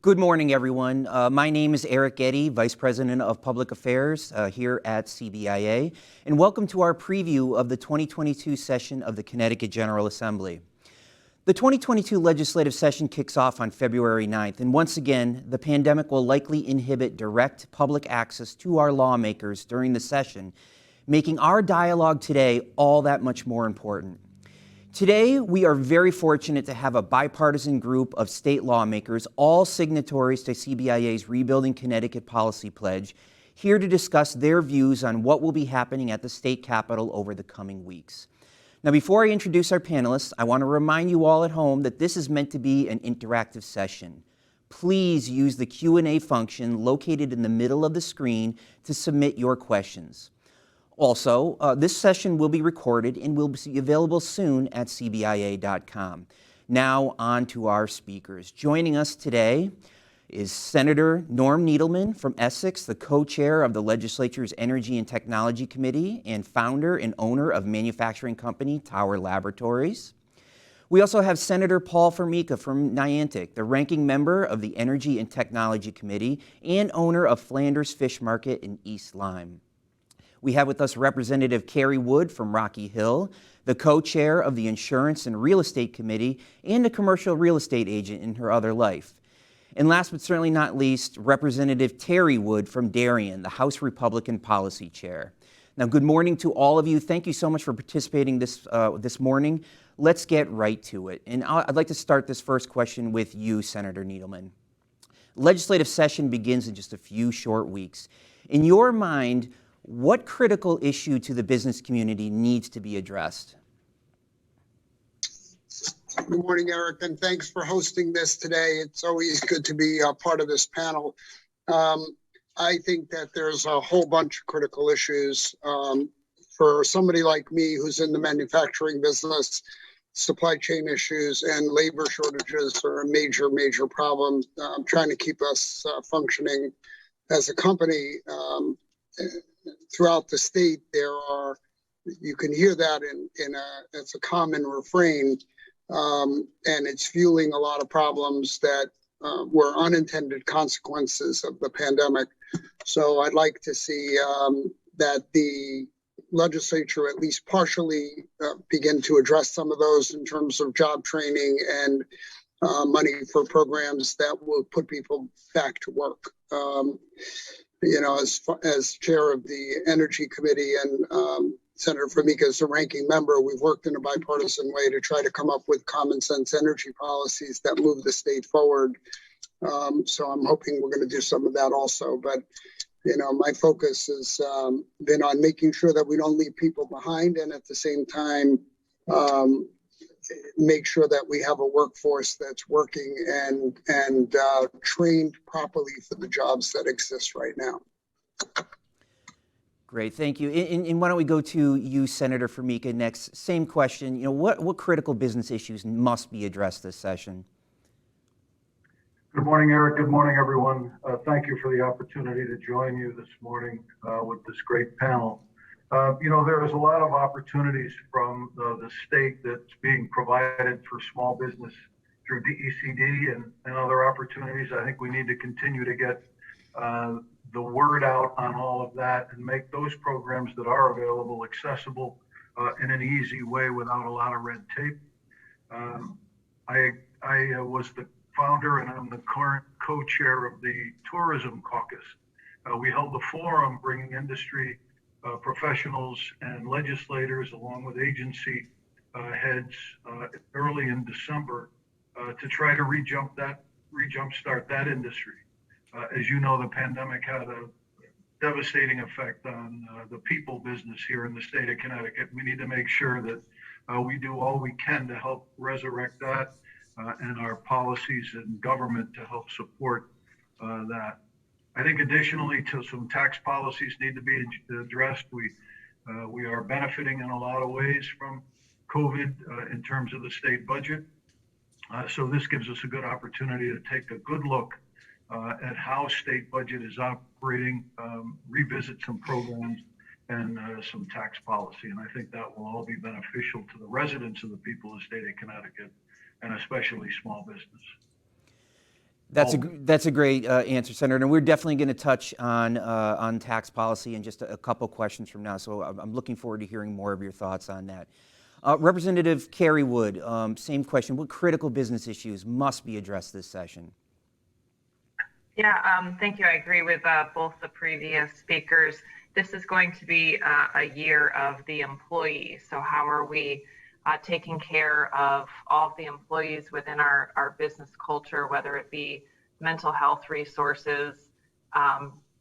Good morning, everyone. My name is Eric Gjede, Vice President of Public Affairs here at CBIA, and welcome to our preview of the 2022 session of the Connecticut General Assembly. The 2022 legislative session kicks off on February 9th, and once again, the pandemic will likely inhibit direct public access to our lawmakers during the session, making our dialogue today all that much more important. Today, we are very fortunate to have a bipartisan group of state lawmakers, all signatories to CBIA's Rebuilding Connecticut Policy Pledge, here to discuss their views on what will be happening at the state capitol over the coming weeks. Now, before I introduce our panelists, I want to remind you all at home that this is meant to be an interactive session. Please use the Q&A function located in the middle of the screen to submit your questions. Also, this session will be recorded and will be available soon at cbia.com. Now, on to our speakers. Joining us today is Senator Norm Needleman from Essex, the co-chair of the legislature's Energy and Technology Committee and founder and owner of manufacturing company Tower Laboratories. We also have Senator Paul Formica from R-Niantic, the ranking member of the Energy and Technology Committee and owner of Flanders Fish Market in East Lyme. We have with us Representative Kerry Wood from Rocky Hill, the co-chair of the Insurance and Real Estate Committee and a commercial real estate agent in her other life. And last but certainly not least, Representative Terrie Wood from R-Darien, the House Republican Policy Chair. Now, good morning to all of you. Thank you so much for participating this morning. Let's get right to it. And I'd like to start this first question with you, Senator Needleman. Legislative session begins in just a few short weeks. In your mind, what critical issue to the business community needs to be addressed? Good morning, Eric, and thanks for hosting this today. It's always good to be a part of this panel. I think that there's a whole bunch of critical issues. For somebody like me who's in the manufacturing business, supply chain issues and labor shortages are a major, major problem. Trying to keep us functioning as a company. Throughout the state, you can hear that it's a common refrain, and it's fueling a lot of problems that were unintended consequences of the pandemic. So I'd like to see that the legislature at least partially begin to address some of those in terms of job training and money for programs that will put people back to work. As chair of the Energy Committee and Senator Formica is a ranking member, we've worked in a bipartisan way to try to come up with common sense energy policies that move the state forward. So I'm hoping we're going to do some of that also. But, my focus has been on making sure that we don't leave people behind and at the same time make sure that we have a workforce that's working and trained properly for the jobs that exist right now. Great, thank you. And why don't we go to you, Senator Formica, next. Same question. What critical business issues must be addressed this session? Good morning, Eric. Good morning, everyone. Thank you for the opportunity to join you this morning with this great panel. There is a lot of opportunities from the state that's being provided for small business through DECD and other opportunities. I think we need to continue to get the word out on all of that and make those programs that are available accessible in an easy way without a lot of red tape. I was the founder and I'm the current co-chair of the Tourism Caucus. We held the forum bringing industry professionals and legislators along with agency heads early in December to try to re-jumpstart that industry. As you know, the pandemic had a devastating effect on the people business here in the state of Connecticut. We need to make sure that we do all we can to help resurrect that and our policies and government to help support that. I think additionally to some tax policies need to be addressed. We are benefiting in a lot of ways from COVID in terms of the state budget. So this gives us a good opportunity to take a good look at how state budget is operating, revisit some programs and some tax policy. And I think that will all be beneficial to the residents of the people of the state of Connecticut and especially small business. That's a great answer, Senator, and we're definitely going to touch on tax policy in just a couple questions from now. So I'm looking forward to hearing more of your thoughts on that. Representative Kerry Wood, same question. What critical business issues must be addressed this session? Yeah, thank you. I agree with both the previous speakers. This is going to be a year of the employee. So how are we taking care of all of the employees within our business culture, whether it be mental health resources,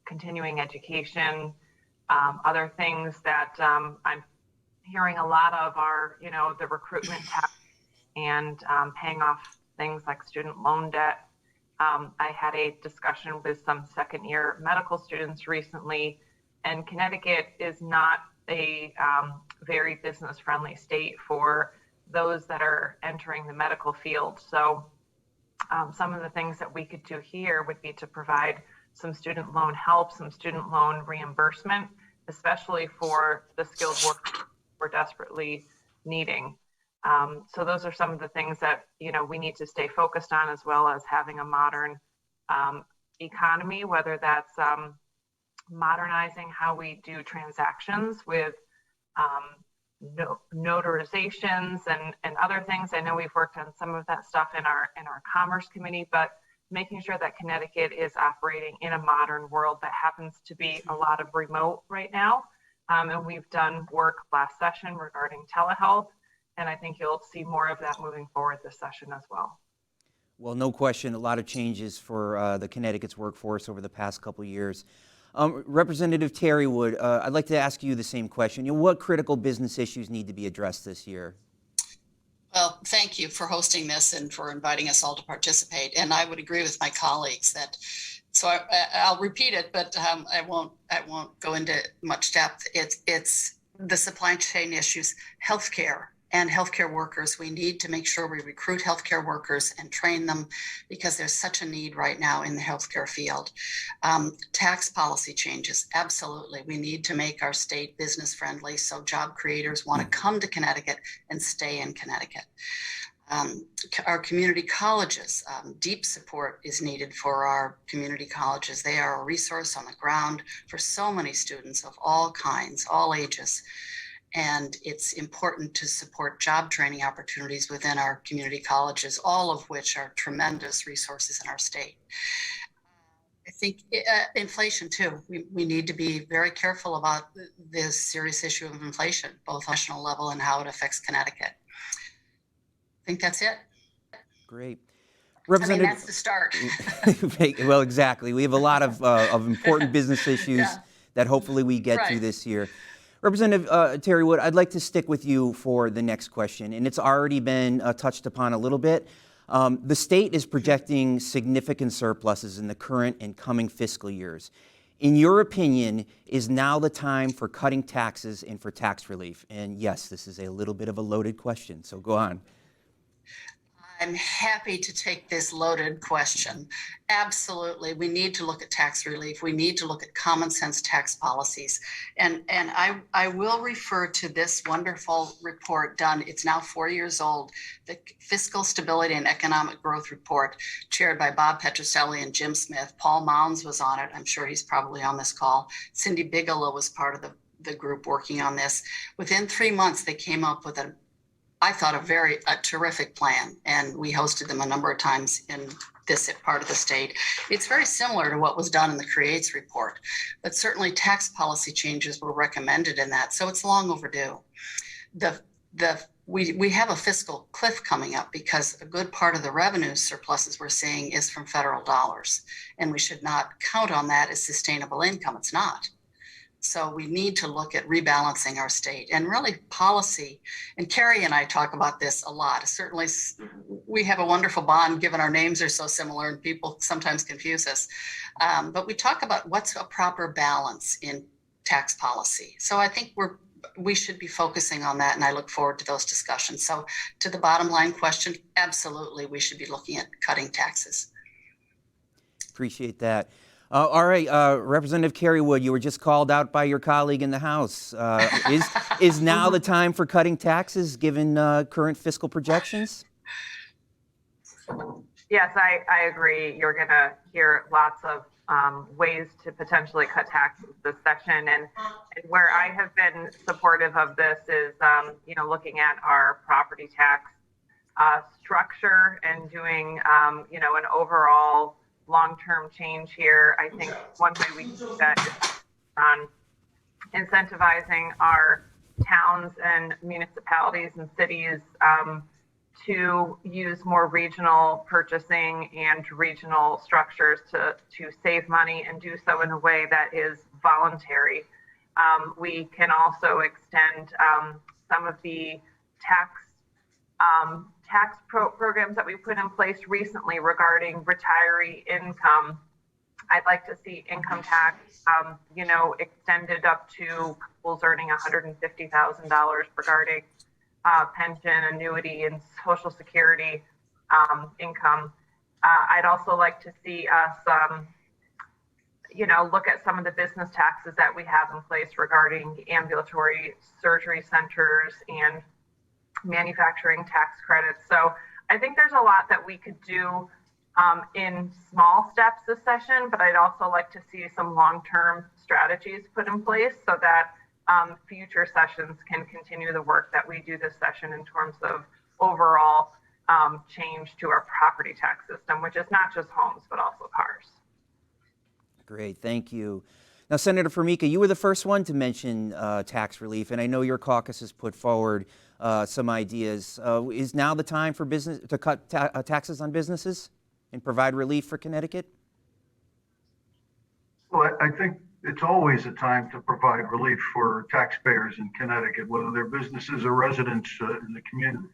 continuing education, other things that I'm hearing a lot of are, the recruitment tax and paying off things like student loan debt. I had a discussion with some second-year medical students recently, and Connecticut is not a very business-friendly state for those that are entering the medical field. So some of the things that we could do here would be to provide some student loan help, some student loan reimbursement, especially for the skilled workers we're desperately needing. So those are some of the things that we need to stay focused on, as well as having a modern economy, whether that's modernizing how we do transactions with notarizations and other things. I know we've worked on some of that stuff in our Commerce Committee, but making sure that Connecticut is operating in a modern world that happens to be a lot of remote right now. And we've done work last session regarding telehealth, and I think you'll see more of that moving forward this session as well. Well, no question, a lot of changes for the Connecticut's workforce over the past couple of years. Representative Terrie Wood, I'd like to ask you the same question. What critical business issues need to be addressed this year? Well, thank you for hosting this and for inviting us all to participate. And I would agree with my colleagues that, so I'll repeat it, but I won't go into much depth. It's the supply chain issues, healthcare and healthcare workers. We need to make sure we recruit healthcare workers and train them, because there's such a need right now in the healthcare field. Tax policy changes, absolutely. We need to make our state business friendly so job creators want to come to Connecticut and stay in Connecticut. Our community colleges, deep support is needed for our community colleges. They are a resource on the ground for so many students of all kinds, all ages. And it's important to support job training opportunities within our community colleges, all of which are tremendous resources in our state. I think inflation too. We need to be very careful about this serious issue of inflation, both on national level and how it affects Connecticut. I think that's it. Great. That's the start. Well, exactly. We have a lot of important business issues that hopefully we get to this year. Representative Terrie Wood, I'd like to stick with you for the next question, and it's already been touched upon a little bit. The state is projecting significant surpluses in the current and coming fiscal years. In your opinion, is now the time for cutting taxes and for tax relief? And yes, this is a little bit of a loaded question, so go on. I'm happy to take this loaded question. Absolutely. We need to look at tax relief. We need to look at common sense tax policies. And I will refer to this wonderful report done. It's now 4 years old, the Fiscal Stability and Economic Growth Report, chaired by Bob Petroselli and Jim Smith. Paul Mounds was on it. I'm sure he's probably on this call. Cindy Bigelow was part of the group working on this. Within 3 months, they came up with I thought a terrific plan, and we hosted them a number of times in this part of the state. It's very similar to what was done in the Creates report, but certainly tax policy changes were recommended in that, so it's long overdue. We have a fiscal cliff coming up because a good part of the revenue surpluses we're seeing is from federal dollars, and we should not count on that as sustainable income. It's not. So we need to look at rebalancing our state and really policy. And Kerry and I talk about this a lot. Certainly, we have a wonderful bond given our names are so similar and people sometimes confuse us. But we talk about what's a proper balance in tax policy. So I think we should be focusing on that, and I look forward to those discussions. So to the bottom line question, absolutely, we should be looking at cutting taxes. Appreciate that. All right, Representative Kerry Wood, you were just called out by your colleague in the House. Is now the time for cutting taxes given current fiscal projections? Yes, I agree. You're going to hear lots of ways to potentially cut taxes this session. And where I have been supportive of this is, looking at our property tax structure and doing, an overall long-term change here. I think one way we can do that is on incentivizing our towns and municipalities and cities to use more regional purchasing and regional structures to save money and do so in a way that is voluntary. We can also extend some of the tax programs that we put in place recently regarding retiree income. I'd like to see income tax, extended up to couples earning $150,000 regarding pension, annuity, and Social Security income. I'd also like to see us, look at some of the business taxes that we have in place regarding ambulatory surgery centers and manufacturing tax credits. So I think there's a lot that we could do in small steps this session, but I'd also like to see some long-term strategies put in place so that future sessions can continue the work that we do this session in terms of overall change to our property tax system, which is not just homes, but also cars. Great, thank you. Now, Senator Formica, you were the first one to mention tax relief, and I know your caucus has put forward some ideas. Is now the time for business to cut taxes on businesses and provide relief for Connecticut? Well, I think it's always a time to provide relief for taxpayers in Connecticut, whether they're businesses or residents in the community.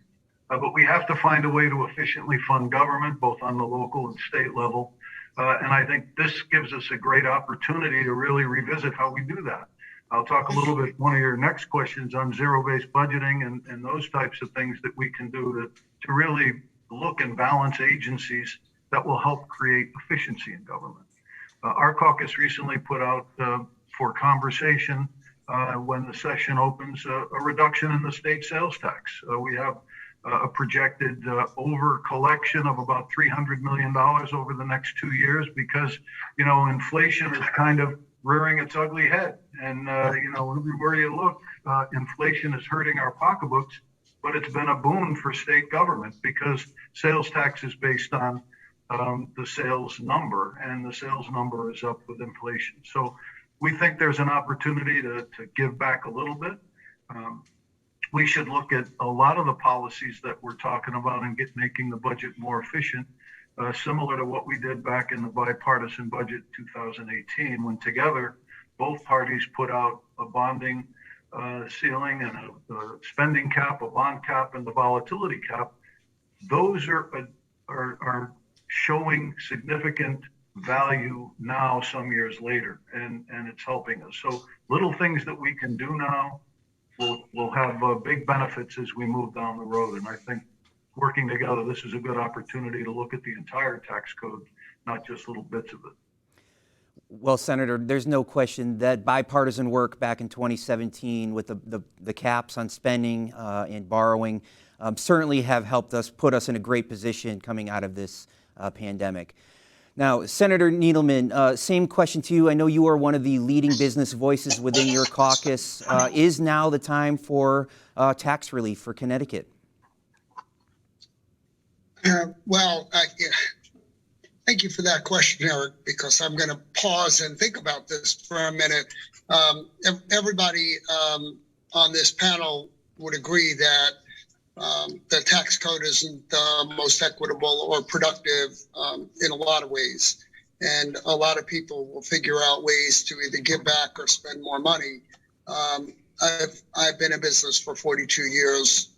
But we have to find a way to efficiently fund government, both on the local and state level. And I think this gives us a great opportunity to really revisit how we do that. I'll talk a little bit, one of your next questions on zero-based budgeting and those types of things that we can do to really look and balance agencies that will help create efficiency in government. Our caucus recently put out for conversation when the session opens a reduction in the state sales tax. We have a projected over collection of about $300 million over the next 2 years because, inflation is kind of rearing its ugly head. And, everywhere you look, inflation is hurting our pocketbooks, but it's been a boon for state government because sales tax is based on the sales number, and the sales number is up with inflation. So we think there's an opportunity to give back a little bit. We should look at a lot of the policies that we're talking about and making the budget more efficient, similar to what we did back in the bipartisan budget 2018, when together both parties put out a bonding ceiling and a spending cap, a bond cap, and the volatility cap. Those are showing significant value now some years later, and it's helping us. So little things that we can do now will have big benefits as we move down the road. And I think working together, this is a good opportunity to look at the entire tax code, not just little bits of it. Well, Senator, there's no question that bipartisan work back in 2017 with the caps on spending and borrowing certainly have helped us, put us in a great position coming out of this pandemic. Now, Senator Needleman, same question to you. I know you are one of the leading business voices within your caucus. Is now the time for tax relief for Connecticut? Thank you for that question, Eric, because I'm going to pause and think about this for a minute. Everybody on this panel would agree that the tax code isn't the most equitable or productive in a lot of ways. And a lot of people will figure out ways to either give back or spend more money. I've been in business for 42 years.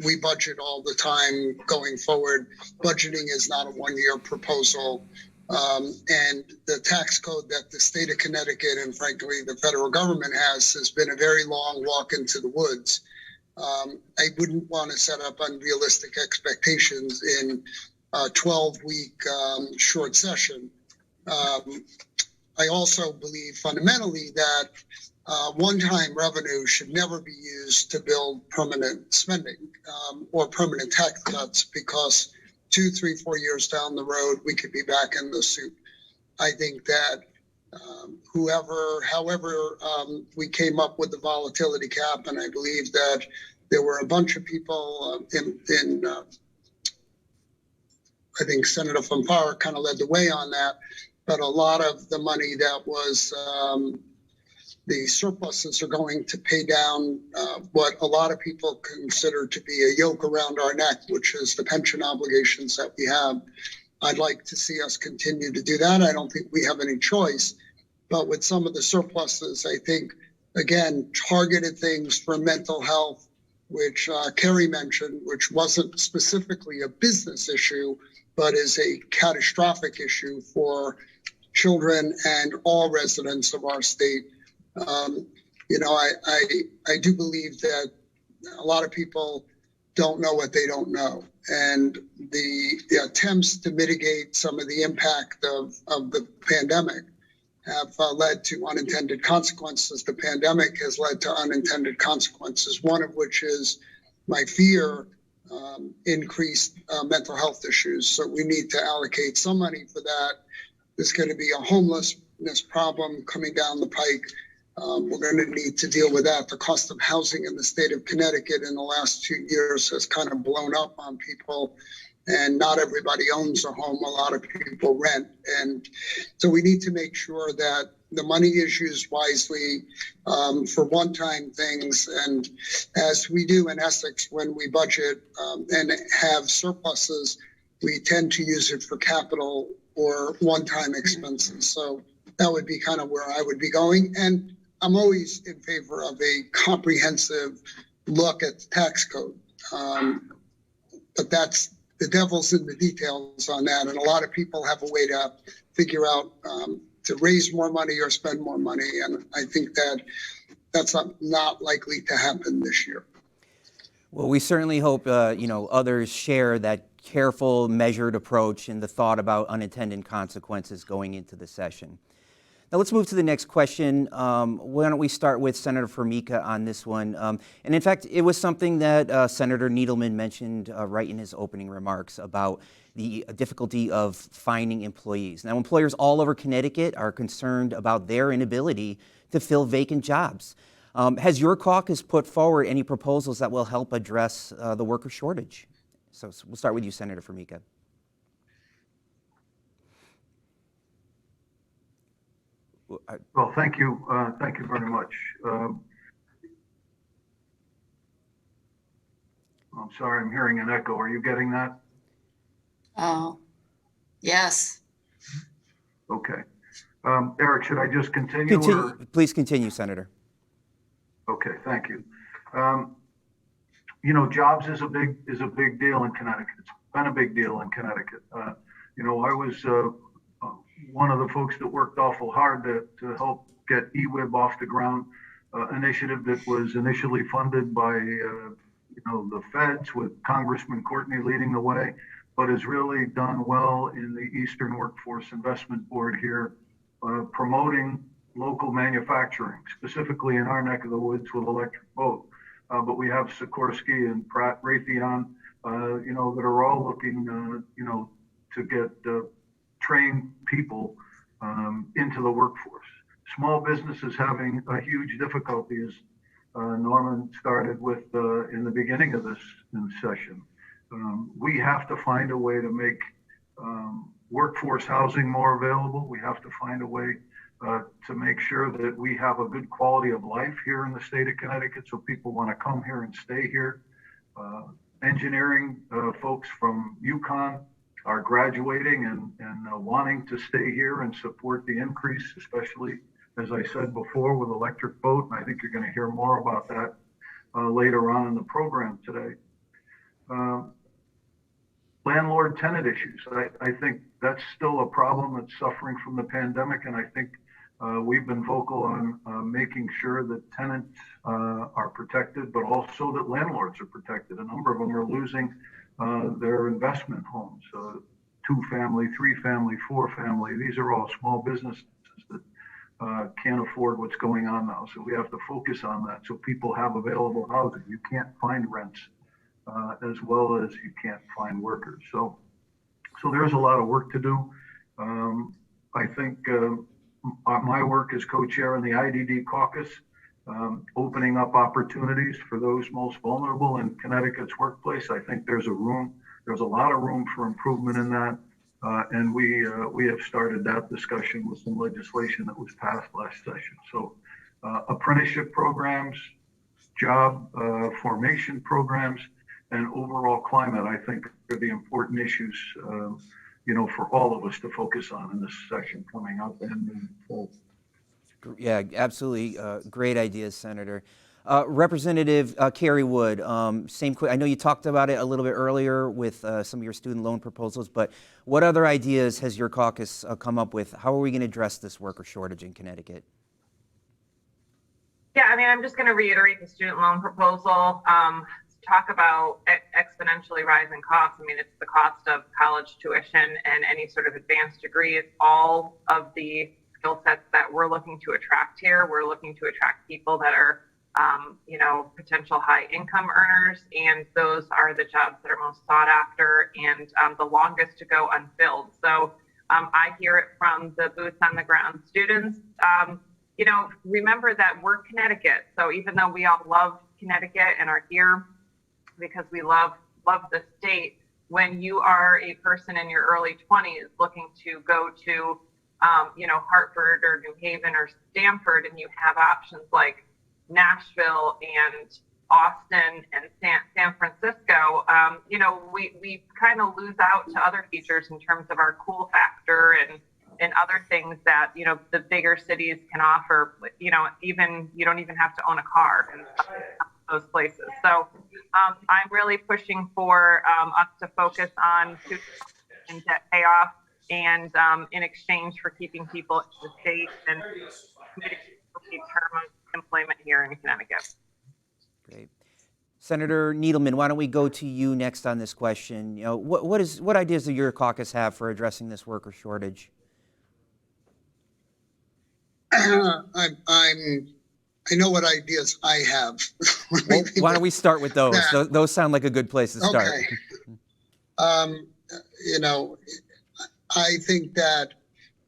We budget all the time going forward. Budgeting is not a one-year proposal. And the tax code that the state of Connecticut and frankly the federal government has been a very long walk into the woods. I wouldn't want to set up unrealistic expectations in a 12-week short session. I also believe fundamentally that one-time revenue should never be used to build permanent spending or permanent tax cuts, because 2, 3, 4 years down the road, we could be back in the soup. I think that however we came up with the volatility cap, and I believe that there were a bunch of people I think Senator Fanfara kind of led the way on that, but a lot of the money that was the surpluses are going to pay down what a lot of people consider to be a yoke around our neck, which is the pension obligations that we have. I'd like to see us continue to do that. I don't think we have any choice. But with some of the surpluses, I think, again, targeted things for mental health, which Kerry mentioned, which wasn't specifically a business issue, but is a catastrophic issue for children and all residents of our state. I do believe that a lot of people don't know what they don't know. And the attempts to mitigate some of the impact of the pandemic have led to unintended consequences. The pandemic has led to unintended consequences, one of which is my fear increased mental health issues. So we need to allocate some money for that. There's going to be a homelessness problem coming down the pike. We're going to need to deal with that. The cost of housing in the state of Connecticut in the last 2 years has kind of blown up on people, and not everybody owns a home. A lot of people rent. And so we need to make sure that the money is used wisely for one-time things. And as we do in Essex, when we budget and have surpluses, we tend to use it for capital or one-time expenses. So that would be kind of where I would be going. And I'm always in favor of a comprehensive look at the tax code. But that's the devil's in the details on that. And a lot of people have a way to figure out to raise more money or spend more money. And I think that that's not likely to happen this year. Well, we certainly hope, others share that careful, measured approach and the thought about unintended consequences going into the session. Now let's move to the next question. Why don't we start with Senator Formica on this one? And in fact, it was something that Senator Needleman mentioned right in his opening remarks about the difficulty of finding employees. Now, employers all over Connecticut are concerned about their inability to fill vacant jobs. Has your caucus put forward any proposals that will help address the worker shortage? So we'll start with you, Senator Formica. Well, thank you. Thank you very much. I'm sorry, I'm hearing an echo. Are you getting that? Oh, yes. Okay. Eric, should I just continue? Please continue, Senator. Okay, thank you. Jobs is a big deal in Connecticut. It's been a big deal in Connecticut. I was one of the folks that worked awful hard to help get EWIB off the ground, initiative that was initially funded by the feds with Congressman Courtney leading the way, but has really done well in the Eastern Workforce Investment Board here, promoting local manufacturing, specifically in our neck of the woods with electric boat. But we have Sikorsky and Pratt Raytheon, that are all looking, to get trained people into the workforce. Small businesses having a huge difficulty, as Norman started with in the beginning of this session. We have to find a way to make workforce housing more available. We have to find a way to make sure that we have a good quality of life here in the state of Connecticut, so people want to come here and stay here. Engineering folks from UConn are graduating and wanting to stay here and support the increase, especially, as I said before, with electric boat. And I think you're going to hear more about that later on in the program today. Landlord tenant issues. I think that's still a problem that's suffering from the pandemic. And I think we've been vocal on making sure that tenants are protected, but also that landlords are protected. A number of them are losing their investment homes, 2-family, 3-family, 4-family. These are all small businesses that can't afford what's going on now. So we have to focus on that so people have available housing. You can't find rents as well as you can't find workers. So So there's a lot of work to do. I think my work as co-chair in the IDD caucus, opening up opportunities for those most vulnerable in Connecticut's workplace. I think there's a lot of room for improvement in that. And we have started that discussion with some legislation that was passed last session. So apprenticeship programs, job formation programs, and overall climate, I think, are the important issues, for all of us to focus on in this session coming up and moving forward. Yeah, absolutely. Great ideas, Senator. Representative Kerry Wood, I know you talked about it a little bit earlier with some of your student loan proposals, but what other ideas has your caucus come up with? How are we going to address this worker shortage in Connecticut? Yeah, I mean, I'm just going to reiterate the student loan proposal. Talk about exponentially rising costs. I mean, it's the cost of college tuition and any sort of advanced degrees, all of the skill sets that we're looking to attract here. We're looking to attract people that are, potential high income earners, and those are the jobs that are most sought after and the longest to go unfilled. So I hear it from the boots on the ground students. Remember that we're Connecticut. So even though we all love Connecticut and are here because we love the state, when you are a person in your early 20s looking to go to, Hartford or New Haven or Stamford, and you have options like Nashville and Austin and San Francisco, we kind of lose out to other features in terms of our cool factor and other things that, the bigger cities can offer, even you don't even have to own a car in those places. So I'm really pushing for us to focus on student and debt payoff and in exchange for keeping people in the state and mitigating the term of employment here in Connecticut. Great. Senator Needleman, why don't we go to you next on this question? What ideas do your caucus have for addressing this worker shortage? I know what ideas I have. Well, why don't we start with those? Yeah. Those sound like a good place to start. Okay. I think that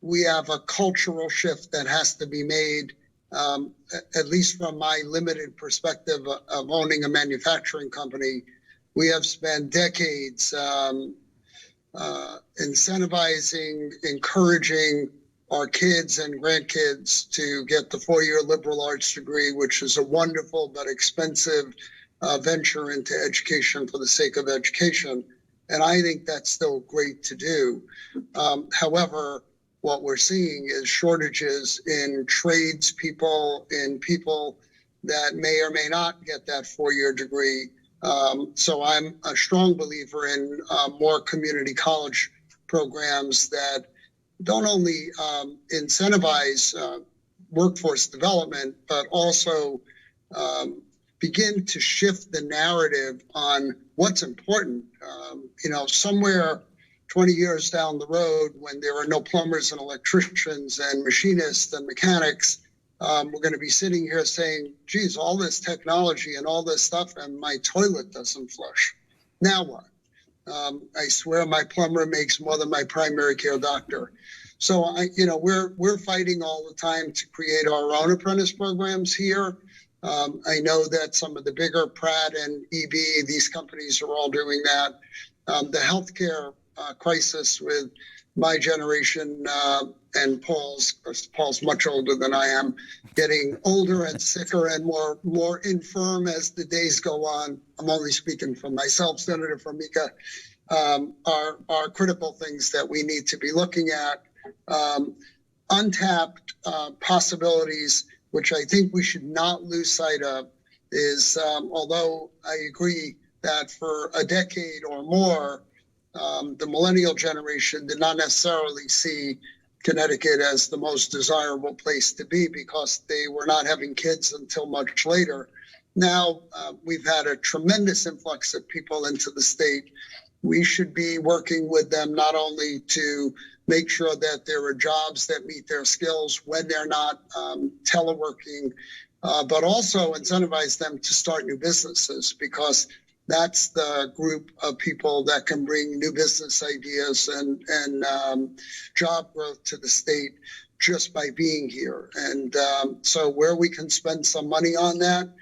we have a cultural shift that has to be made, at least from my limited perspective of owning a manufacturing company. We have spent decades incentivizing, encouraging our kids and grandkids to get the 4-year liberal arts degree, which is a wonderful but expensive venture into education for the sake of education. And I think that's still great to do. However, what we're seeing is shortages in tradespeople, in people that may or may not get that 4-year degree. So I'm a strong believer in more community college programs that don't only incentivize workforce development, but also begin to shift the narrative on what's important. Somewhere 20 years down the road, when there are no plumbers and electricians and machinists and mechanics, we're going to be sitting here saying, geez, all this technology and all this stuff, and my toilet doesn't flush. Now what? I swear my plumber makes more than my primary care doctor. So we're fighting all the time to create our own apprentice programs here. I know that some of the bigger Pratt and EB, these companies are all doing that. The healthcare crisis with my generation and Paul's much older than I am, getting older and sicker and more infirm as the days go on. I'm only speaking for myself, Senator Formica, are critical things that we need to be looking at. Untapped possibilities, which I think we should not lose sight of, is although I agree that for a decade or more, the millennial generation did not necessarily see Connecticut as the most desirable place to be because they were not having kids until much later. Now we've had a tremendous influx of people into the state. We should be working with them not only to make sure that there are jobs that meet their skills when they're not teleworking, but also incentivize them to start new businesses, because That's the group of people that can bring new business ideas and job growth to the state just by being here. And so where we can spend some money on that,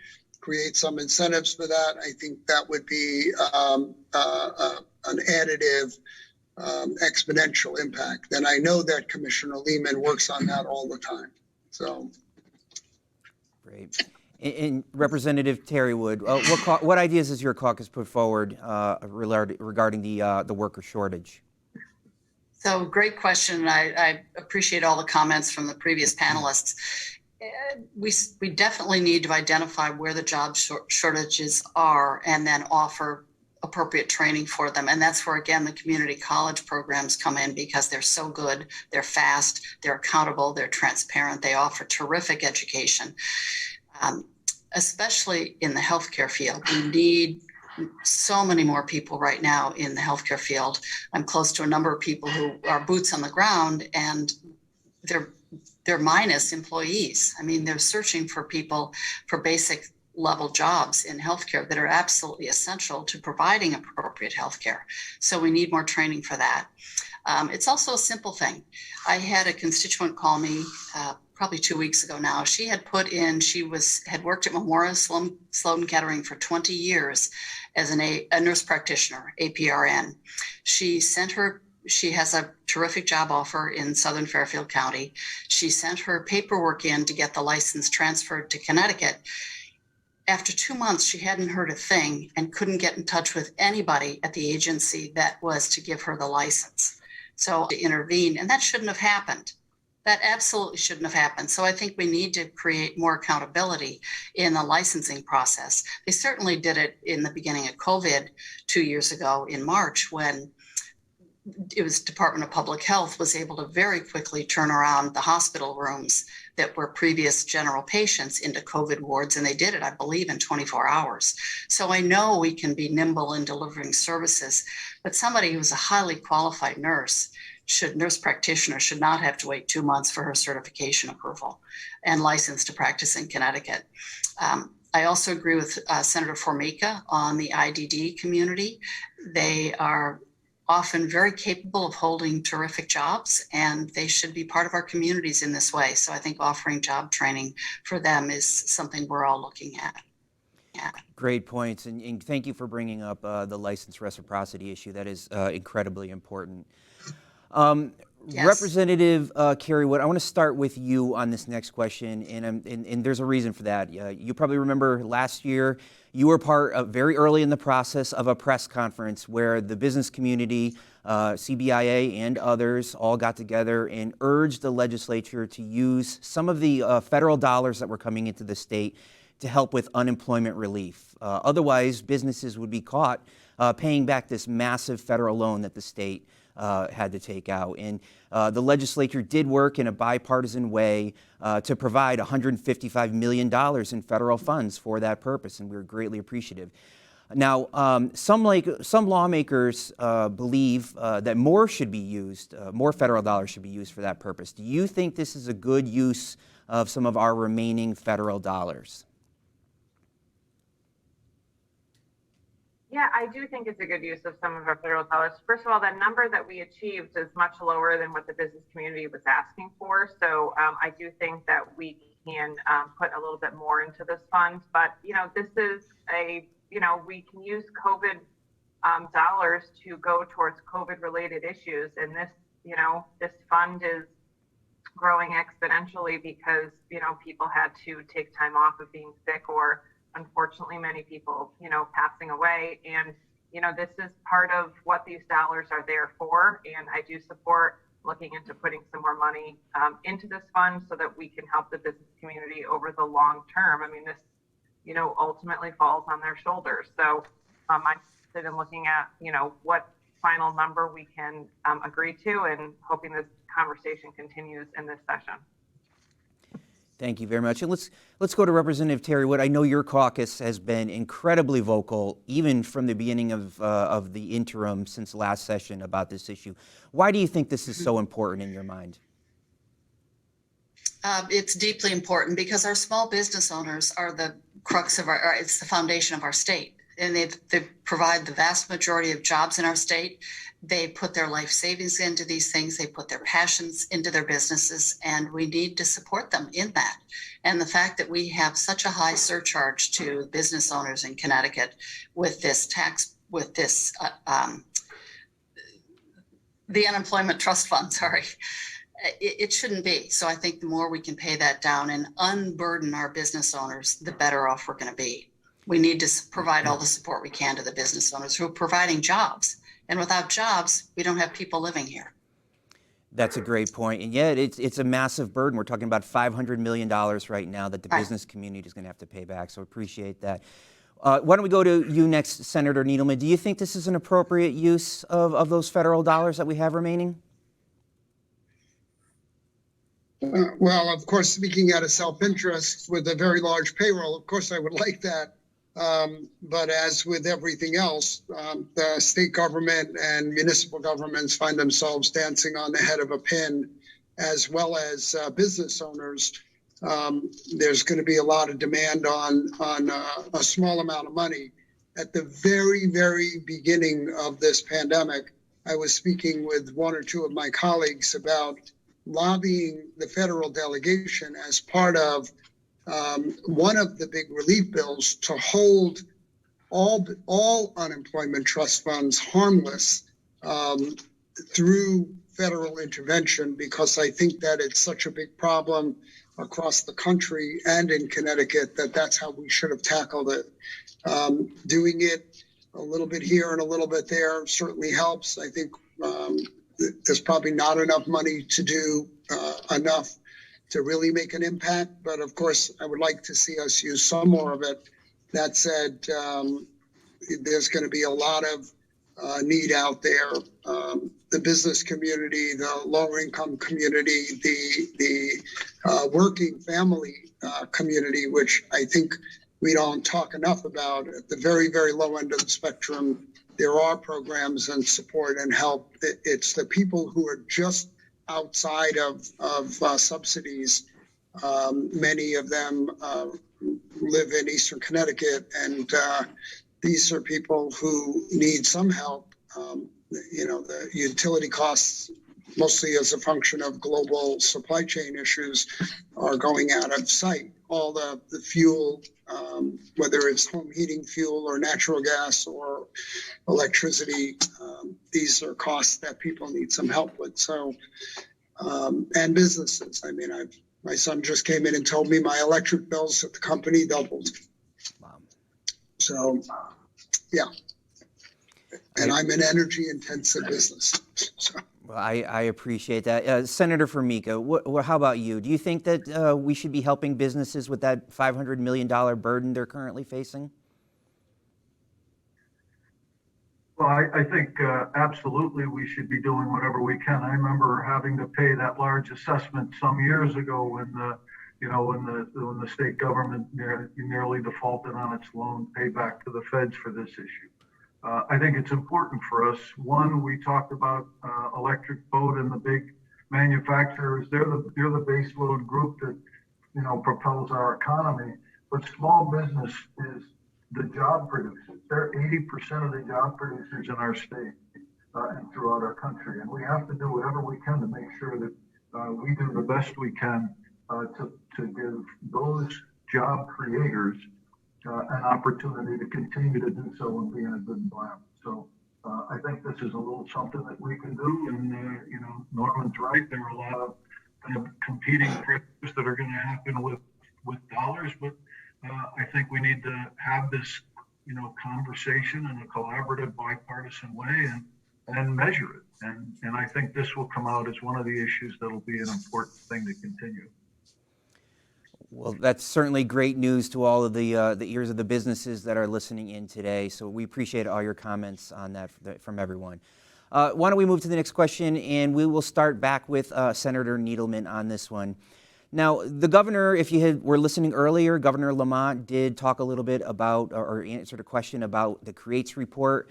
create some incentives for that, I think that would be an additive exponential impact. And I know that Commissioner Lehman works on that all the time. So. Great. And Representative Terrie Wood, what ideas has your caucus put forward regarding the worker shortage? So great question. I appreciate all the comments from the previous panelists. We definitely need to identify where the job shortages are and then offer appropriate training for them. And that's where, again, the community college programs come in because they're so good, they're fast, they're accountable, they're transparent, they offer terrific education. Especially in the healthcare field. We need so many more people right now in the healthcare field. I'm close to a number of people who are boots on the ground, and they're minus employees. I mean, they're searching for people for basic level jobs in healthcare that are absolutely essential to providing appropriate healthcare. So we need more training for that. It's also a simple thing. I had a constituent call me probably 2 weeks ago now. She had had worked at Memorial Sloan Kettering for 20 years as a nurse practitioner, APRN. She has a terrific job offer in Southern Fairfield County. She sent her paperwork in to get the license transferred to Connecticut. After 2 months, she hadn't heard a thing and couldn't get in touch with anybody at the agency that was to give her the license. So to intervene, and that shouldn't have happened. That absolutely shouldn't have happened. So I think we need to create more accountability in the licensing process. They certainly did it in the beginning of COVID 2 years ago in March, when it was Department of Public Health was able to very quickly turn around the hospital rooms that were previous general patients into COVID wards. And they did it, I believe, in 24 hours. So I know we can be nimble in delivering services, but somebody who's a highly qualified nurse practitioner should not have to wait 2 months for her certification approval and license to practice in Connecticut. I also agree with Senator Formica on the IDD community. They are often very capable of holding terrific jobs, and they should be part of our communities in this way. So I think offering job training for them is something we're all looking at. Yeah. Great points, and thank you for bringing up the license reciprocity issue. That is incredibly important. Yes. Representative Kerry Wood, I want to start with you on this next question, and there's a reason for that. You probably remember last year you were part of very early in the process of a press conference where the business community, CBIA and others all got together and urged the legislature to use some of the federal dollars that were coming into the state to help with unemployment relief. Otherwise, businesses would be caught paying back this massive federal loan that the state had to take out. And the legislature did work in a bipartisan way to provide $155 million in federal funds for that purpose, and we were greatly appreciative. Now, some lawmakers believe that more should be used, more federal dollars should be used for that purpose. Do you think this is a good use of some of our remaining federal dollars? Yeah, I do think it's a good use of some of our federal dollars. First of all, that number that we achieved is much lower than what the business community was asking for. So I do think that we can put a little bit more into this fund. But, this is we can use COVID dollars to go towards COVID-related issues. And this fund is growing exponentially because, people had to take time off of being sick, or unfortunately many people, passing away. And, this is part of what these dollars are there for. And I do support looking into putting some more money into this fund so that we can help the business community over the long term. I mean, this, ultimately falls on their shoulders. So I'm interested in looking at, what final number we can agree to, and hoping this conversation continues in this session. Thank you very much. And let's go to Representative Terrie Wood. I know your caucus has been incredibly vocal, even from the beginning of the interim since last session, about this issue. Why do you think this is so important in your mind? It's deeply important because our small business owners are the crux of it's the foundation of our state. and they provide the vast majority of jobs in our state. They put their life savings into these things. They put their passions into their businesses, and we need to support them in that. And the fact that we have such a high surcharge to business owners in Connecticut with this tax, with this, the unemployment trust fund, sorry, it shouldn't be. So I think the more we can pay that down and unburden our business owners, the better off we're going to be. We need to provide all the support we can to the business owners who are providing jobs. And without jobs, we don't have people living here. That's a great point. And yet it's a massive burden. We're talking about $500 million right now that the business community is going to have to pay back. So appreciate that. Why don't we go to you next, Senator Needleman? Do you think this is an appropriate use of those federal dollars that we have remaining? Well, of course, speaking out of self-interest with a very large payroll, of course, I would like that. But as with everything else, the state government and municipal governments find themselves dancing on the head of a pin, as well as business owners. There's going to be a lot of demand on a small amount of money. At the very, very beginning of this pandemic, I was speaking with one or two of my colleagues about lobbying the federal delegation as part of one of the big relief bills to hold all unemployment trust funds harmless through federal intervention, because I think that it's such a big problem across the country and in Connecticut that that's how we should have tackled it. Doing it a little bit here and a little bit there certainly helps. I think there's probably not enough money to do enough to really make an impact. But of course, I would like to see us use some more of it. That said, there's going to be a lot of need out there. The business community, the lower income community, the working family community, which I think we don't talk enough about. At the very, very low end of the spectrum, there are programs and support and help. It's the people who are just outside of subsidies. Many of them live in Eastern Connecticut, and these are people who need some help. The utility costs, mostly as a function of global supply chain issues, are going out of sight. All the fuel, whether it's home heating fuel or natural gas or electricity, these are costs that people need some help with. So, and businesses. I mean, my son just came in and told me my electric bills at the company doubled. Wow. So, yeah. And I'm an energy intensive business. So. Well, I appreciate that. Senator Formica, how about you? Do you think that we should be helping businesses with that $500 million burden they're currently facing? Well, I think absolutely we should be doing whatever we can. I remember having to pay that large assessment some years ago when the state government nearly defaulted on its loan payback to the feds for this issue. I think it's important for us. One, we talked about electric boat and the big manufacturers. They're the base load group that propels our economy. But small business is the job producers. They're 80% of the job producers in our state and throughout our country. And we have to do whatever we can to make sure that we do the best we can to give those job creators an opportunity to continue to do so and be in a good environment. So I think this is a little something that we can do. And, Norman's right. There are a lot of kind of competing pressures that are going to happen with dollars. But I think we need to have this, conversation in a collaborative, bipartisan way and measure it. And I think this will come out as one of the issues that will be an important thing to continue. Well, that's certainly great news to all of the ears of the businesses that are listening in today. So we appreciate all your comments on that from everyone. Why don't we move to the next question, and we will start back with Senator Needleman on this one. Now, the governor, if you were listening earlier, Governor Lamont did talk a little bit about or answered a question about the CREATES report.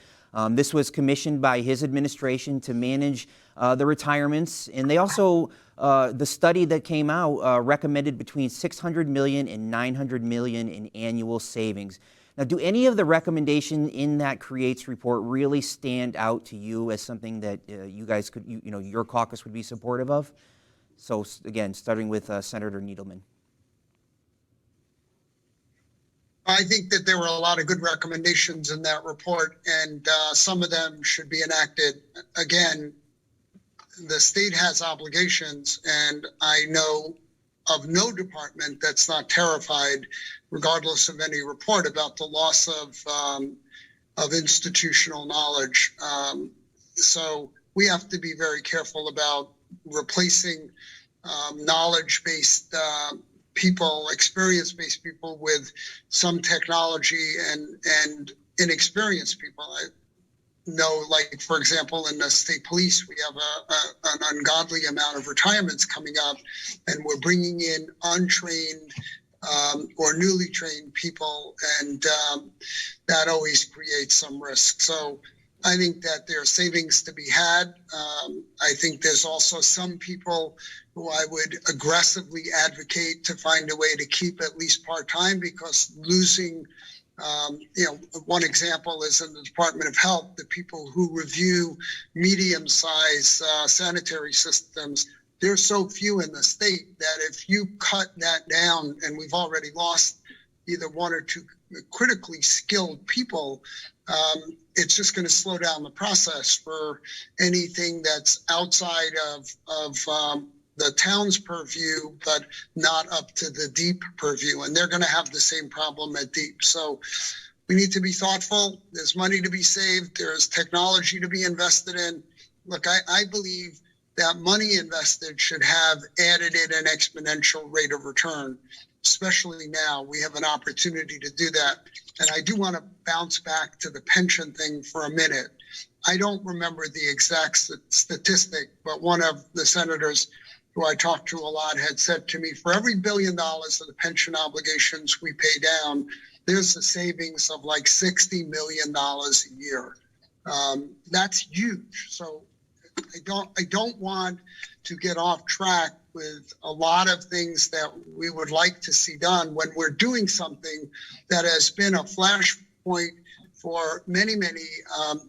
This was commissioned by his administration to manage the retirements, and they also the study that came out recommended between $600 million and $900 million in annual savings. Now, do any of the recommendations in that Creates report really stand out to you as something that you guys could, your caucus would be supportive of? So again, starting with Senator Needleman. I think that there were a lot of good recommendations in that report, and some of them should be enacted. Again, the state has obligations, and I know of no department that's not terrified, regardless of any report, about the loss of institutional knowledge. So we have to be very careful about replacing knowledge-based people, experience-based people with some technology and inexperienced people. I know, like, for example, in the state police, we have an ungodly amount of retirements coming up, and we're bringing in untrained or newly trained people, and that always creates some risk. So I think that there are savings to be had. I think there's also some people who I would aggressively advocate to find a way to keep at least part-time, because losing, one example is in the Department of Health, the people who review medium-sized sanitary systems. There's so few in the state that if you cut that down, and we've already lost either one or two critically skilled people, it's just going to slow down the process for anything that's outside of the town's purview, but not up to the deep purview. And they're going to have the same problem at deep. So we need to be thoughtful. There's money to be saved. There's technology to be invested in. Look, I believe that money invested should have added in an exponential rate of return, especially now. We have an opportunity to do that. And I do want to bounce back to the pension thing for a minute. I don't remember the exact statistic, but one of the senators who I talked to a lot had said to me, for every $1 billion of the pension obligations we pay down, there's a savings of like $60 million a year. That's huge. So I don't want to get off track with a lot of things that we would like to see done when we're doing something that has been a flashpoint for many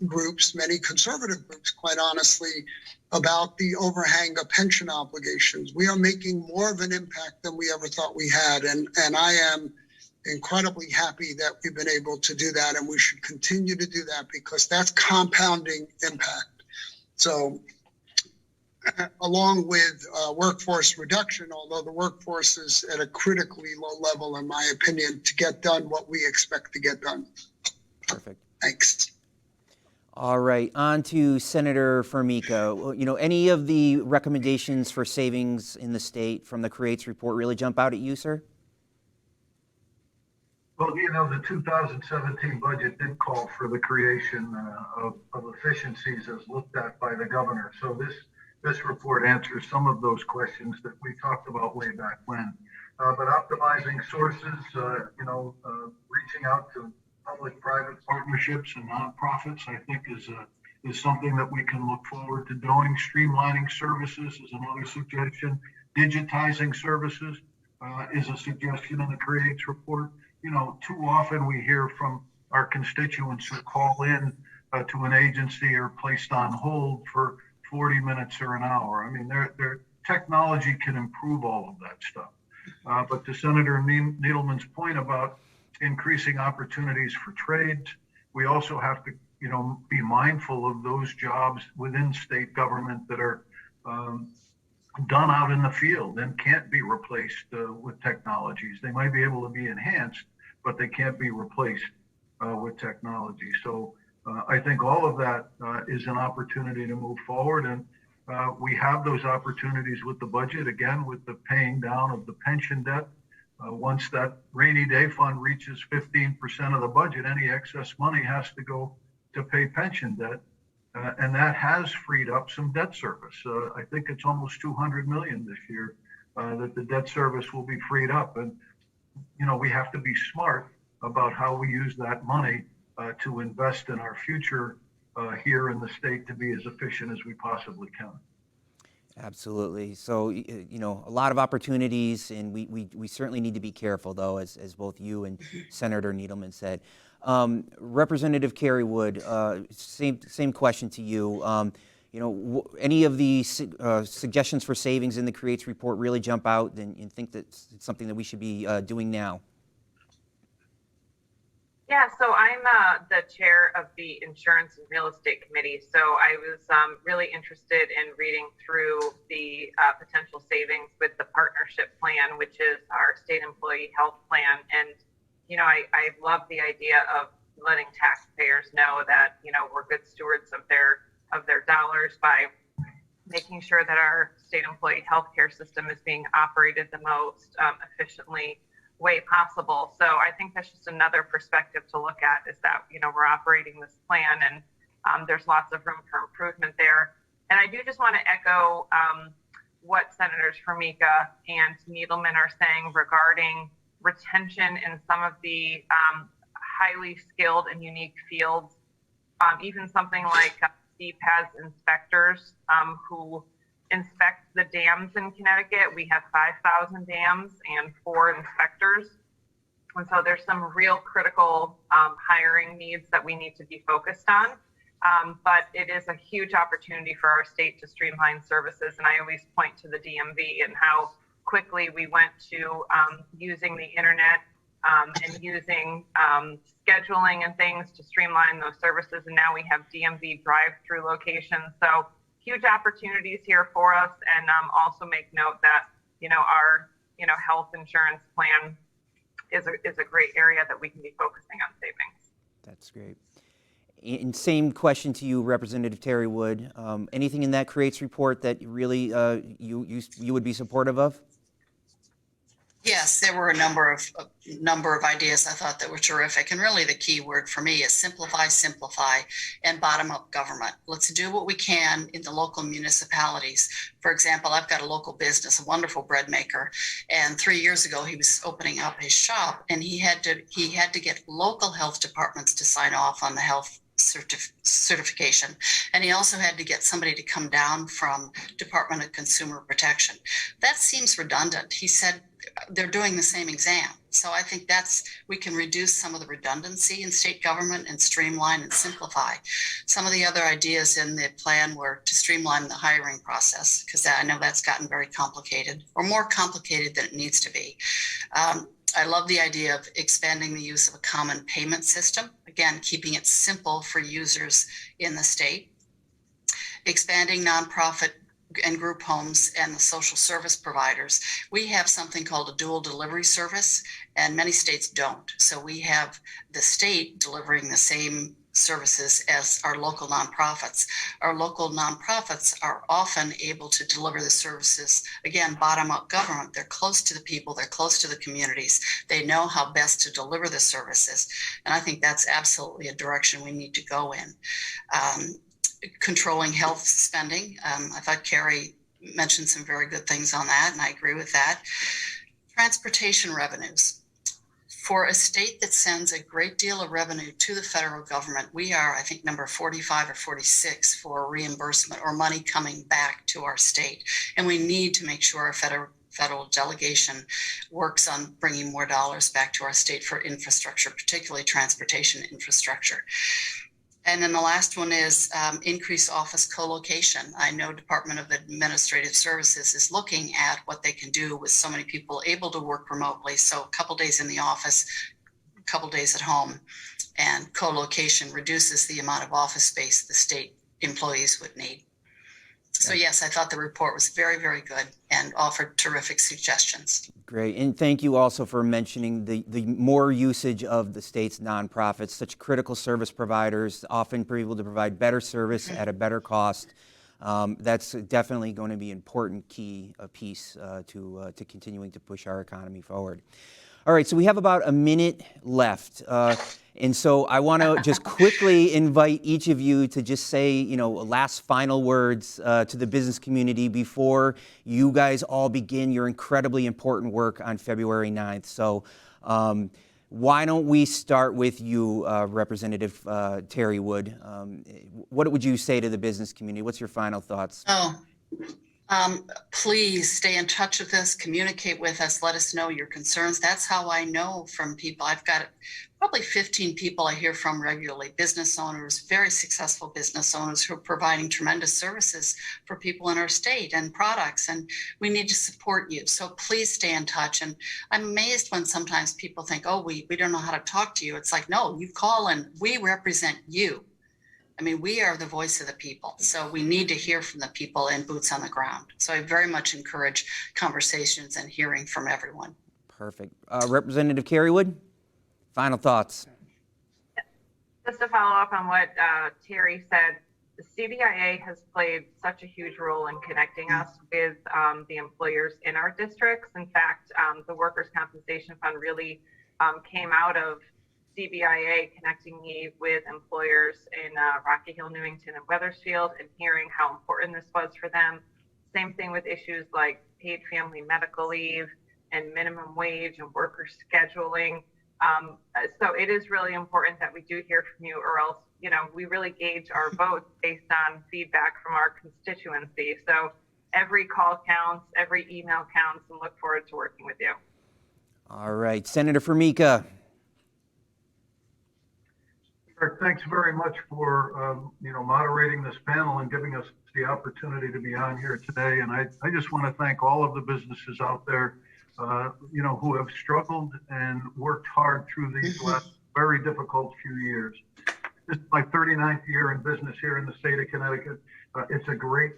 groups, many conservative groups, quite honestly, about the overhang of pension obligations. We are making more of an impact than we ever thought we had. And I am incredibly happy that we've been able to do that. And we should continue to do that, because that's compounding impact. So along with workforce reduction, although the workforce is at a critically low level, in my opinion, to get done what we expect to get done. Perfect. Thanks. All right, on to Senator Formica. Any of the recommendations for savings in the state from the Creates report really jump out at you, sir? Well, the 2017 budget did call for the creation of efficiencies as looked at by the governor. So this report answers some of those questions that we talked about way back when. But optimizing sources, reaching out to public-private partnerships and nonprofits, I think is something that we can look forward to doing. Streamlining services is another suggestion. Digitizing services is a suggestion in the Creates report. Too often we hear from our constituents who call in to an agency or placed on hold for 40 minutes or an hour. I mean, their technology can improve all of that stuff. But to Senator Needleman's point about increasing opportunities for trades, we also have to, be mindful of those jobs within state government that are done out in the field and can't be replaced with technologies. They might be able to be enhanced, but they can't be replaced with technology. So I think all of that is an opportunity to move forward. And we have those opportunities with the budget, again, with the paying down of the pension debt. Once that rainy day fund reaches 15% of the budget, any excess money has to go to pay pension debt. And that has freed up some debt service. I think it's almost $200 million this year that the debt service will be freed up. And, we have to be smart about how we use that money to invest in our future here in the state to be as efficient as we possibly can. Absolutely. So, you know, a lot of opportunities, and we certainly need to be careful, though, as both you and Senator Needleman said. Representative Kerry Wood, same question to you. You know, any of the suggestions for savings in the Creates report really jump out and think that it's something that we should be doing now? Yeah, so I'm the chair of the Insurance and Real Estate Committee. So I was really interested in reading through the potential savings with the partnership plan, which is our state employee health plan. And, you know, I love the idea of letting taxpayers know that, you know, we're good stewards of their dollars by making sure that our state employee healthcare system is being operated the most efficiently way possible. So I think that's just another perspective to look at, is that, you know, we're operating this plan and there's lots of room for improvement there. And I do just want to echo what Senators Formica and Needleman are saying regarding retention in some of the highly skilled and unique fields. Even something like Steve has inspectors who inspect the dams in Connecticut. We have 5,000 dams and 4 inspectors. And so there's some real critical hiring needs that we need to be focused on. But it is a huge opportunity for our state to streamline services. And I always point to the DMV and how quickly we went to using the internet and using scheduling and things to streamline those services. And now we have DMV drive-through locations. So huge opportunities here for us. And also make note that, you know, our, you know, health insurance plan is a great area that we can be focusing on savings. That's great. And same question to you, Representative Terrie Wood. Anything in that Creates report that really you would be supportive of? Yes, there were a number of ideas I thought that were terrific. And really the key word for me is simplify, and bottom-up government. Let's do what we can in the local municipalities. For example, I've got a local business, a wonderful bread maker. And 3 years ago, he was opening up his shop, and he had to get local health departments to sign off on the health certification. And he also had to get somebody to come down from Department of Consumer Protection. That seems redundant. He said they're doing the same exam. So I think we can reduce some of the redundancy in state government and streamline and simplify. Some of the other ideas in the plan were to streamline the hiring process, because I know that's gotten very complicated, or more complicated than it needs to be. I love the idea of expanding the use of a common payment system, again, keeping it simple for users in the state. Expanding nonprofit and group homes and the social service providers. We have something called a dual delivery service, and many states don't. So we have the state delivering the same services as our local nonprofits. Our local nonprofits are often able to deliver the services, again, bottom-up government. They're close to the people, they're close to the communities. They know how best to deliver the services. And I think that's absolutely a direction we need to go in. Controlling health spending. I thought Kerry mentioned some very good things on that, and I agree with that. Transportation revenues. For a state that sends a great deal of revenue to the federal government, we are, I think, number 45 or 46 for reimbursement or money coming back to our state. And we need to make sure our federal delegation works on bringing more dollars back to our state for infrastructure, particularly transportation infrastructure. And then the last one is increased office co-location. I know Department of Administrative Services is looking at what they can do with so many people able to work remotely. So a couple days in the office, a couple days at home, and co-location reduces the amount of office space the state employees would need. So yes, I thought the report was very, very good and offered terrific suggestions. Great, and thank you also for mentioning the more usage of the state's nonprofits, such critical service providers, often able to provide better service at a better cost. That's definitely going to be an important key piece to continuing to push our economy forward. All right, so we have about a minute left. And so I want to just quickly invite each of you to just say, you know, last final words to the business community before you guys all begin your incredibly important work on February 9th. So why don't we start with you, Representative Terrie Wood? What would you say to the business community? What's your final thoughts? Oh, Please stay in touch with us, communicate with us, let us know your concerns. That's how I know from people. I've got probably 15 people I hear from regularly, business owners, very successful business owners who are providing tremendous services for people in our state and products, and we need to support you. So please stay in touch. And I'm amazed when sometimes people think, oh, we don't know how to talk to you. It's like, no, you call and we represent you. I mean, we are the voice of the people. So we need to hear from the people and boots on the ground. So I very much encourage conversations and hearing from everyone. Perfect. Representative Kerry Wood, final thoughts. Just to follow up on what Terrie said, the CBIA has played such a huge role in connecting us with the employers in our districts. In fact, the Workers' Compensation Fund really came out of CBIA connecting me with employers in Rocky Hill, Newington, and Wethersfield, and hearing how important this was for them. Same thing with issues like paid family medical leave and minimum wage and worker scheduling. So it is really important that we do hear from you, or else, you know, we really gauge our votes based on feedback from our constituency. So every call counts, every email counts, and look forward to working with you. All right, Senator Formica. Thanks very much for moderating this panel and giving us the opportunity to be on here today. And I just want to thank all of the businesses out there, who have struggled and worked hard through these last very difficult few years. This is my 39th year in business here in the state of Connecticut. It's a great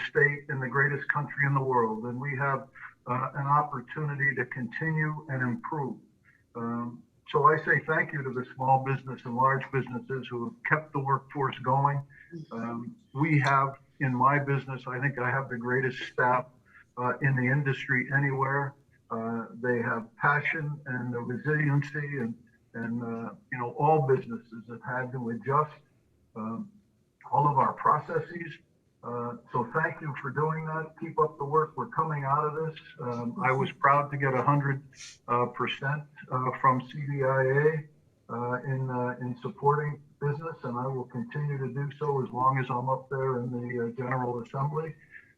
state and the greatest country in the world, and we have an opportunity to continue and improve. So I say thank you to the small business and large businesses who have kept the workforce going. We have, in my business, I think I have the greatest staff in the industry anywhere. They have passion and the resiliency, and all businesses have had to adjust all of our processes. So thank you for doing that. Keep up the work. We're coming out of this. I was proud to get 100% from CBIA in supporting business, and I will continue to do so as long as I'm up there in the General Assembly.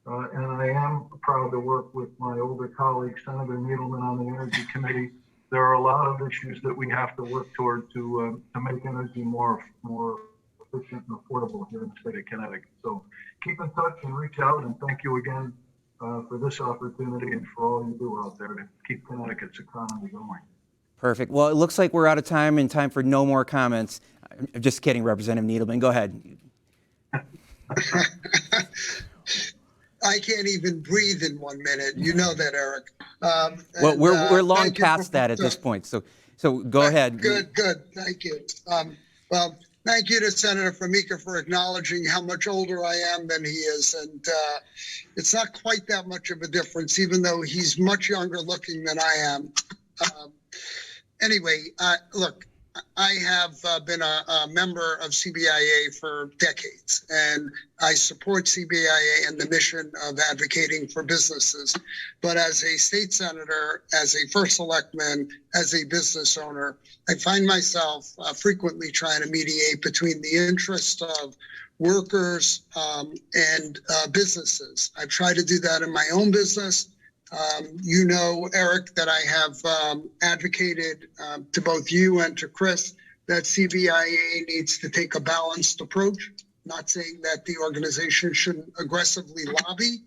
And I am proud to work with my older colleague, Senator Needleman, on the Energy Committee. There are a lot of issues that we have to work toward to make energy more efficient and affordable here in the state of Connecticut. So keep in touch and reach out, and thank you again for this opportunity and for all you do out there to keep Connecticut's economy going. Perfect. Well, it looks like we're out of time and time for no more comments. I'm just kidding, Representative Needleman. Go ahead. I can't even breathe in 1 minute. You know that, Eric. Well, we're long past that at this point. So go ahead. Good. Thank you. Well, thank you to Senator Formica for acknowledging how much older I am than he is. And it's not quite that much of a difference, even though he's much younger looking than I am. Anyway, look, I have been a member of CBIA for decades, and I support CBIA and the mission of advocating for businesses. But as a state senator, as a first selectman, as a business owner, I find myself frequently trying to mediate between the interests of workers and businesses. I've tried to do that in my own business. You know, Eric, that I have advocated to both you and to Chris that CBIA needs to take a balanced approach. Not saying that the organization shouldn't aggressively lobby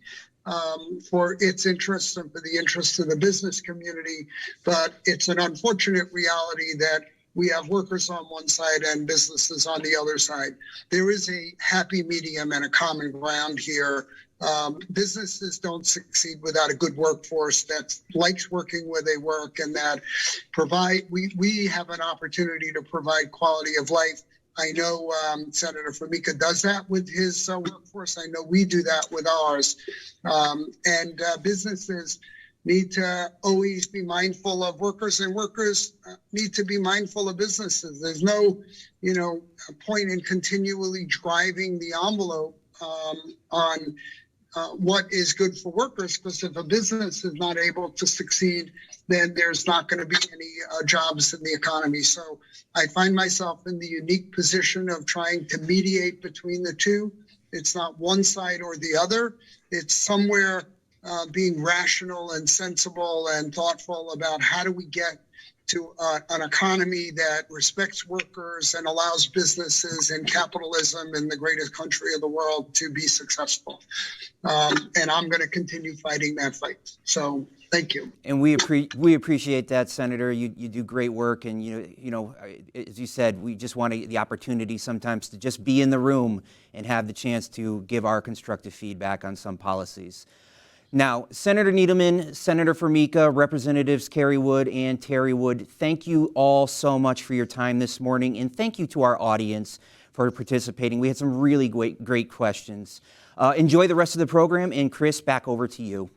for its interests and for the interests of the business community, but it's an unfortunate reality that we have workers on one side and businesses on the other side. There is a happy medium and a common ground here. Businesses don't succeed without a good workforce that likes working where they work and that we have an opportunity to provide quality of life. I know Senator Formica does that with his workforce. I know we do that with ours. And businesses need to always be mindful of workers, and workers need to be mindful of businesses. There's no, point in continually driving the envelope on what is good for workers, because if a business is not able to succeed, then there's not going to be any jobs in the economy. So I find myself in the unique position of trying to mediate between the two. It's not one side or the other. It's somewhere being rational and sensible and thoughtful about how do we get to an economy that respects workers and allows businesses and capitalism in the greatest country of the world to be successful. And I'm going to continue fighting that fight. So thank you. And we appreciate that, Senator. You do great work, and you know, as you said, we just want the opportunity sometimes to just be in the room and have the chance to give our constructive feedback on some policies. Now, Senator Needleman, Senator Formica, Representatives Kerry Wood and Terrie Wood, thank you all so much for your time this morning, and thank you to our audience for participating. We had some really great questions. Enjoy the rest of the program, and Chris, back over to you.